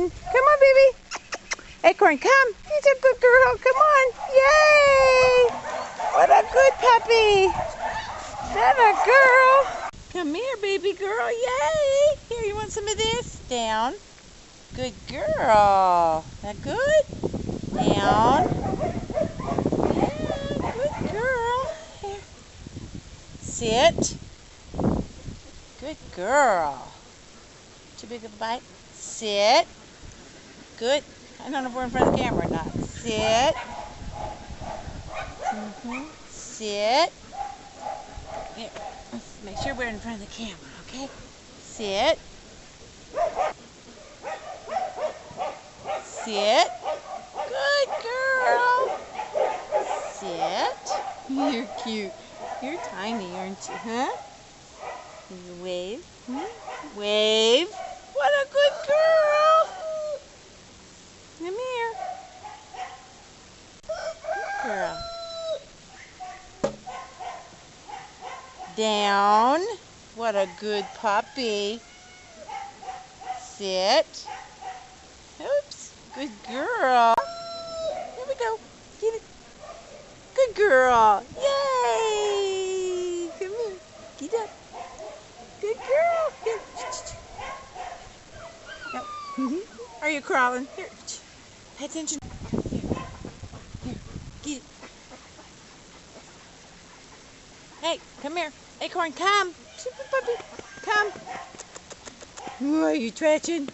Acorn. Come on, baby. Acorn, come. He's a good girl. Come on. Yay! What a good puppy. That a girl. Come here, baby girl. Yay! Here, you want some of this? Down. Good girl. That good? Down. Yeah, good girl. Here. Sit. Good girl. Too big of a bite? Sit. Good. I don't know if we're in front of the camera or not. Sit. Sit. Here. Let's make sure we're in front of the camera, okay? Sit. Sit. Good girl. Sit. You're cute. You're tiny, aren't you, huh? You wave. Wave. What a good girl. Come here. Good girl. Down. What a good puppy. Sit. Oops. Good girl. Here we go. Get it. Good girl. Yay. Come here. Get up. Good girl. Here. No. Are you crawling? Here. Pay attention. Here. Here. Get it. Hey, come here. Acorn, come. Super puppy. Come. Ooh, are you stretching?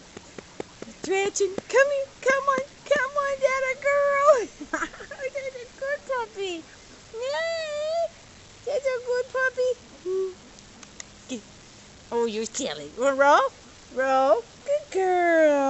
Stretching. Come here. Come on. Come on, that a girl. That's a good puppy. Yay. That's a good puppy. Get it. Oh, you're silly. You want to roll? Roll. Good girl.